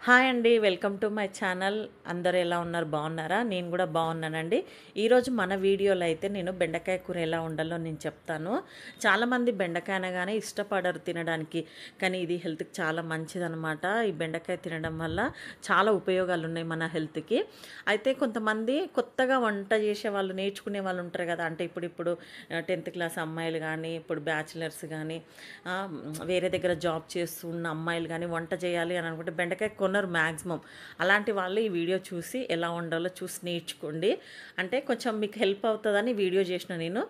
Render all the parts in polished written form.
Hi అండి. Welcome to my channel. అందరూ ఎలా ఉన్నారు? బాగున్నారా? నేను కూడా బాగున్నానండి. ఈరోజు మన వీడియోలో అయితే నేను బెండకాయ కూర ఎలా వండాలో నేను చెప్తాను. చాలామంది బెండకాయ అనగానే ఇష్టపడరు తినడానికి. కానీ ఇది హెల్త్‌కి చాలా మంచిదనమాట. ఈ బెండకాయ తినడం వల్ల చాలా ఉపయోగాలు ఉన్నాయి మన హెల్త్‌కి. అయితే కొంతమంది కొత్తగా వంట చేసే వాళ్ళు, నేర్చుకునే వాళ్ళు ఉంటారు కదా! అంటే ఇప్పుడు 10థ్ క్లాస్ అమ్మాయిలు కానీ, ఇప్పుడు బ్యాచిలర్స్ కానీ, వేరే దగ్గర జాబ్ చేస్తున్న అమ్మాయిలు కానీ వంట చేయాలి అని అనుకుంటే బెండకాయ కొనరు మ్యాక్సిమం. అలాంటి వాళ్ళు ఈ వీడియో చూసి ఎలా వండాలో చూసి నేర్చుకోండి. అంటే కొంచెం మీకు హెల్ప్ అవుతుందని వీడియో చేసిన నేను.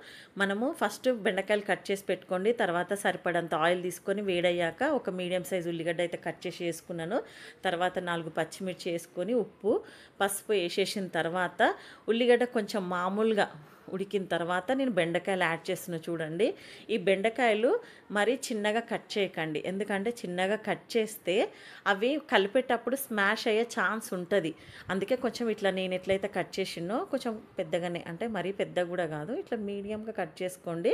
మనము ఫస్ట్ బెండకాయలు కట్ చేసి పెట్టుకోండి. తర్వాత సరిపడంత ఆయిల్ తీసుకొని వేడయ్యాక ఒక మీడియం సైజు ఉల్లిగడ్డ అయితే కట్ చేసి వేసుకున్నాను. తర్వాత 4 పచ్చిమిర్చి వేసుకొని ఉప్పు, పసుపు వేసేసిన తర్వాత ఉల్లిగడ్డ కొంచెం మామూలుగా ఉడికిన తర్వాత నేను బెండకాయలు యాడ్ చేస్తున్నా చూడండి. ఈ బెండకాయలు మరీ చిన్నగా కట్ చేయకండి. ఎందుకంటే చిన్నగా కట్ చేస్తే అవి కలిపేటప్పుడు స్మాష్ అయ్యే ఛాన్స్ ఉంటుంది. అందుకే కొంచెం ఇట్లా నేను ఎట్లయితే కట్ చేసినో కొంచెం పెద్దగానే, అంటే మరీ పెద్దగా కూడా కాదు, ఇట్లా మీడియంగా కట్ చేసుకోండి.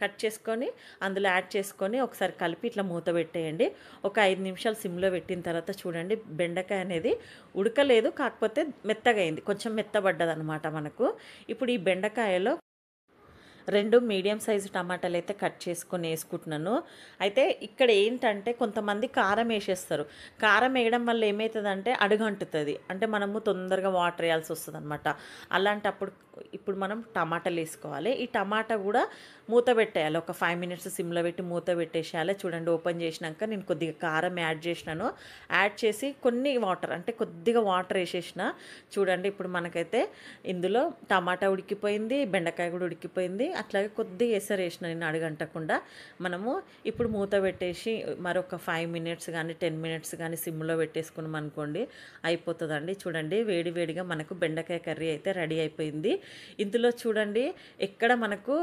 కట్ చేసుకొని అందులో యాడ్ చేసుకొని ఒకసారి కలిపి ఇట్లా మూత పెట్టేయండి. ఒక 5 నిమిషాలు సిమ్లో పెట్టిన తర్వాత చూడండి బెండకాయ అనేది ఉడకలేదు, కాకపోతే మెత్తగా అయింది, కొంచెం మెత్తబడ్డది అనమాట మనకు. ఇప్పుడు ఈ బెండకాయలో 2 మీడియం సైజు టమాటాలు అయితే కట్ చేసుకొని వేసుకుంటున్నాను. అయితే ఇక్కడ ఏంటంటే కొంతమంది కారం వేసేస్తారు. కారం వేయడం వల్ల ఏమవుతుందంటే అడుగంటుతుంది, అంటే మనము తొందరగా వాటర్ వేయాల్సి వస్తుంది అనమాట. అలాంటప్పుడు ఇప్పుడు మనం టమాటాలు వేసుకోవాలి. ఈ టమాటా కూడా మూత పెట్టేయాలి. ఒక 5 మినిట్స్ సిమ్లో పెట్టి మూత పెట్టేసేయాలి. చూడండి ఓపెన్ చేసినాక నేను కొద్దిగా కారం యాడ్ చేసినాను. యాడ్ చేసి కొన్ని వాటర్, అంటే కొద్దిగా వాటర్ వేసేసిన. చూడండి ఇప్పుడు మనకైతే ఇందులో టమాటా ఉడికిపోయింది, బెండకాయ కూడా ఉడికిపోయింది. అట్లాగే కొద్దిగా ఎసరు వేసిన నేను అడుగంటకుండా. మనము ఇప్పుడు మూత పెట్టేసి మరొక 5 మినిట్స్ కానీ 10 మినిట్స్ కానీ సిమ్లో పెట్టేసుకున్నాం అనుకోండి, అయిపోతుందండి. చూడండి వేడి వేడిగా మనకు బెండకాయ కర్రీ అయితే రెడీ అయిపోయింది. ఇందులో చూడండి ఎక్కడ మనకు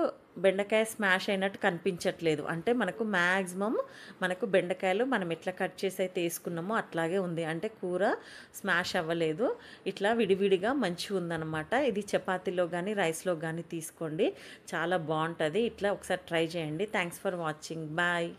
బెండకాయ స్మాష్ అయినట్టు కనిపించట్లేదు. అంటే మనకు మ్యాక్సిమం మనకు బెండకాయలు మనం ఎట్లా కట్ చేసి అయితే వేసుకున్నామో అట్లాగే ఉంది. అంటే కూర స్మాష్ అవ్వలేదు, ఇట్లా విడివిడిగా మంచిగా ఉందన్నమాట. ఇది చపాతీలో కానీ రైస్లో కానీ తీసుకోండి, చాలా బాగుంటుంది. ఇట్లా ఒకసారి ట్రై చేయండి. Thanks for watching. బాయ్.